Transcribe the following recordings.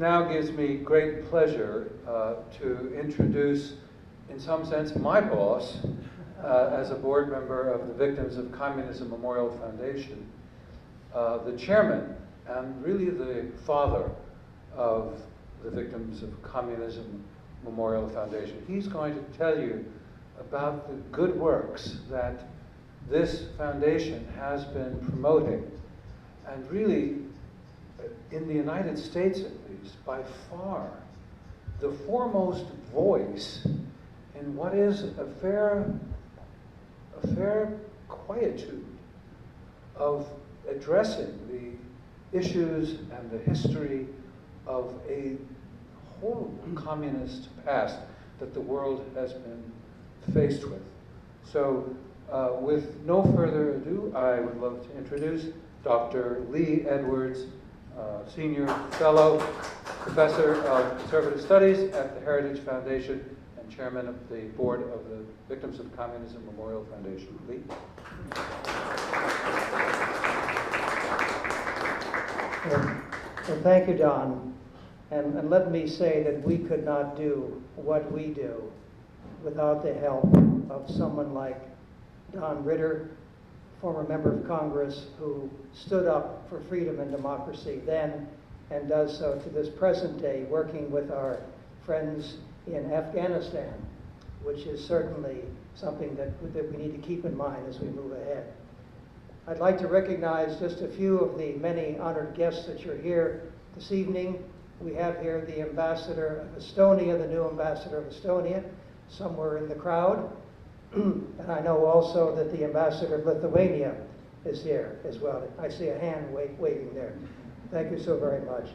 now gives me great pleasure to introduce, in some sense, my boss as a board member of the Victims of Communism Memorial Foundation, the chairman and really the father of the Victims of Communism Memorial Foundation. He's going to tell you about the good works that this foundation has been promoting, and really, in the United States at least, by far, the foremost voice in what is a fair quietude of addressing the issues and the history of a whole communist past that the world has been faced with. So, with no further ado, I would love to introduce Dr. Lee Edwards, Senior Fellow, Professor of Conservative Studies at the Heritage Foundation and Chairman of the Board of the Victims of Communism Memorial Foundation. Lee? Well, thank you, Don. And let me say that we could not do what we do without the help of someone like Don Ritter, former member of Congress, who stood up for freedom and democracy then and does so to this present day, working with our friends in Afghanistan, which is certainly something that we need to keep in mind as we move ahead. I'd like to recognize just a few of the many honored guests that you're here this evening. We have here the Ambassador of Estonia, the new Ambassador of Estonia, somewhere in the crowd. And I know also that the Ambassador of Lithuania is here as well. I see a hand waving there. Thank you so very much.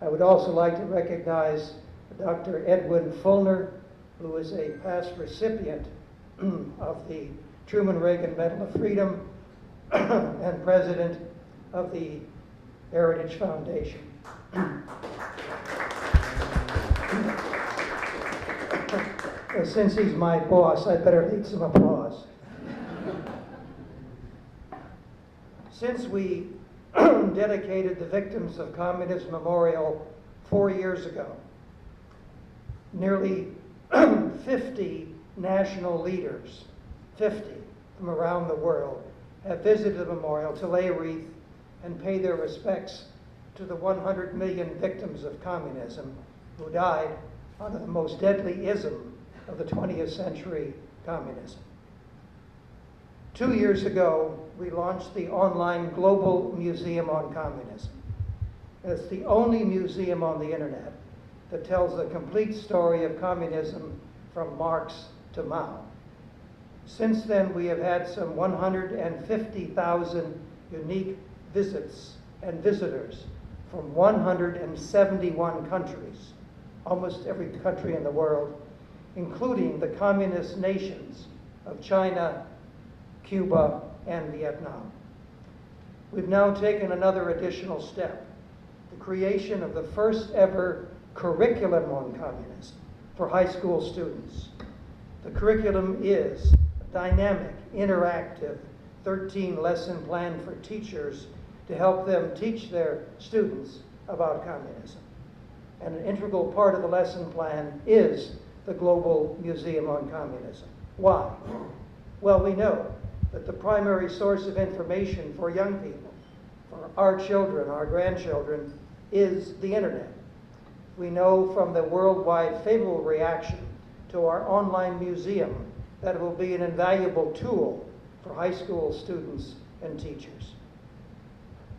I would also like to recognize Dr. Edwin Fulner, who is a past recipient of the Truman-Reagan Medal of Freedom and president of the Heritage Foundation. Since he's my boss, I'd better need some applause. Since we dedicated the Victims of Communism Memorial 4 years ago, nearly 50 national leaders, 50 from around the world, have visited the memorial to lay a wreath and pay their respects to the 100 million victims of communism who died under the most deadly ism of the 20th century, communism. 2 years ago, we launched the online Global Museum on Communism. It's the only museum on the internet that tells the complete story of communism from Marx to Mao. Since then, we have had some 150,000 unique visits and visitors from 171 countries, almost every country in the world, including the communist nations of China, Cuba, and Vietnam. We've now taken another additional step, the creation of the first ever curriculum on communism for high school students. The curriculum is a dynamic, interactive, 13-lesson plan for teachers to help them teach their students about communism. And an integral part of the lesson plan is the Global Museum on Communism. Why? Well, we know that the primary source of information for young people, for our children, our grandchildren, is the internet. We know from the worldwide favorable reaction to our online museum that it will be an invaluable tool for high school students and teachers.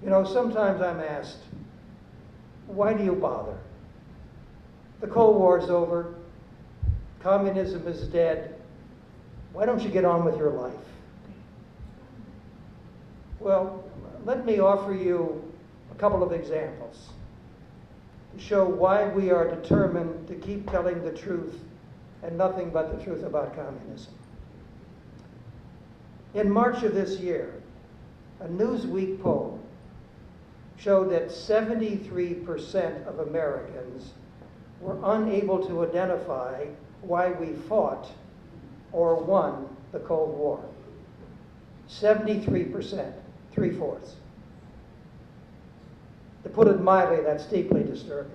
You know, sometimes I'm asked, why do you bother? The Cold War's over, communism is dead, why don't you get on with your life? Well, let me offer you a couple of examples to show why we are determined to keep telling the truth and nothing but the truth about communism. In March of this year, a Newsweek poll showed that 73% of Americans were unable to identify why we fought or won the Cold War. 73%, 3/4. To put it mildly, that's deeply disturbing.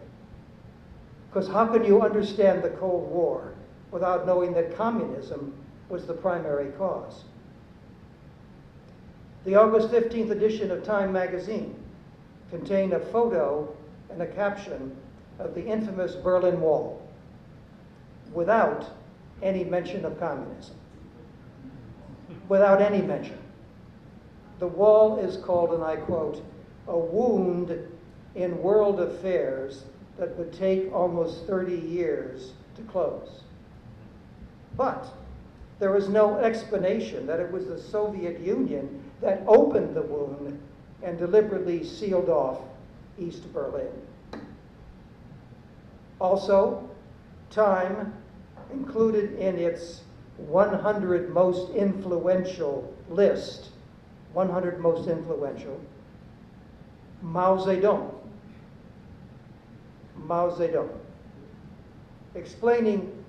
Because how can you understand the Cold War without knowing that communism was the primary cause? The August 15th edition of Time magazine contained a photo and a caption of the infamous Berlin Wall without any mention of communism. Without any mention. The wall is called, and I quote, "a wound in world affairs that would take almost 30 years to close." But there is no explanation that it was the Soviet Union that opened the wound and deliberately sealed off East Berlin. Also, Time included in its 100 most influential list, 100 most influential, Mao Zedong. Mao Zedong. Explaining,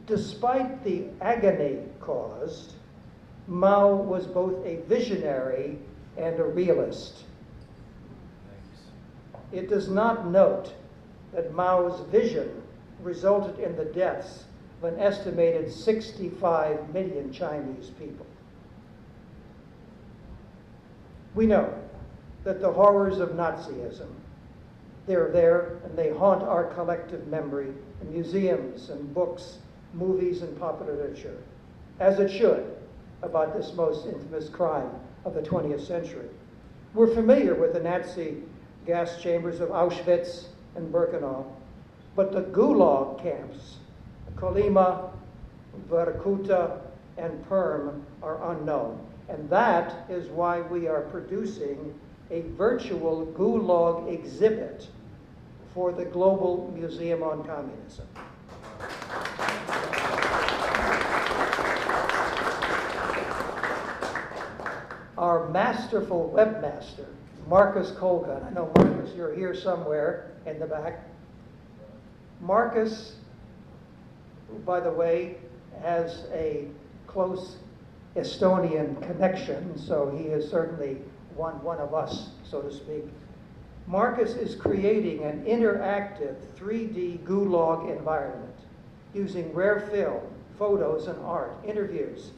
despite the agony caused, Mao was both a visionary and a realist. It does not note that Mao's vision resulted in the deaths of an estimated 65 million Chinese people. We know that the horrors of Nazism, they're there and they haunt our collective memory in museums and books, movies, and popular literature, as it should, about this most infamous crime of the 20th century. We're familiar with the Nazi gas chambers of Auschwitz and Birkenau, but the Gulag camps, Kolyma, Vorkuta, and Perm, are unknown. And that is why we are producing a virtual Gulag exhibit for the Global Museum on Communism. Our masterful webmaster, Marcus Colgan. I know, Marcus, you're here somewhere in the back. Marcus, who, by the way, has a close Estonian connection, so he is certainly one of us, so to speak. Marcus is creating an interactive 3D Gulag environment using rare film, photos and art, interviews,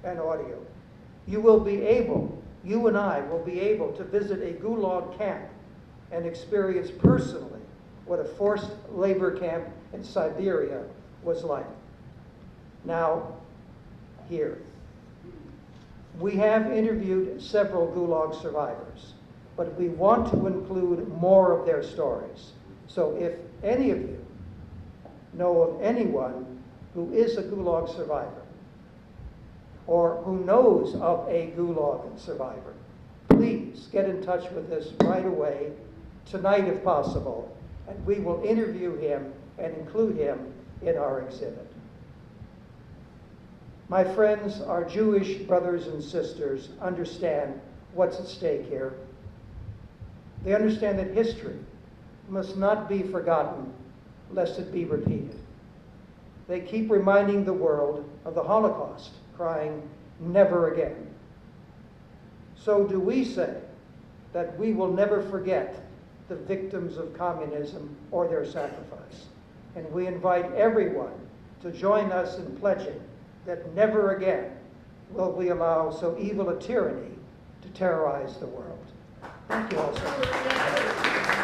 and audio. You and I will be able to visit a Gulag camp and experience personally what a forced labor camp in Siberia was like. Now, here. We have interviewed several Gulag survivors, but we want to include more of their stories. So if any of you know of anyone who is a Gulag survivor, or who knows of a Gulag survivor, please get in touch with us right away, tonight if possible, and we will interview him and include him in our exhibit. My friends, our Jewish brothers and sisters understand what's at stake here. They understand that history must not be forgotten lest it be repeated. They keep reminding the world of the Holocaust, crying, "Never again." So do we say that we will never forget the victims of communism or their sacrifice. And we invite everyone to join us in pledging that never again will we allow so evil a tyranny to terrorize the world. Thank you all so much.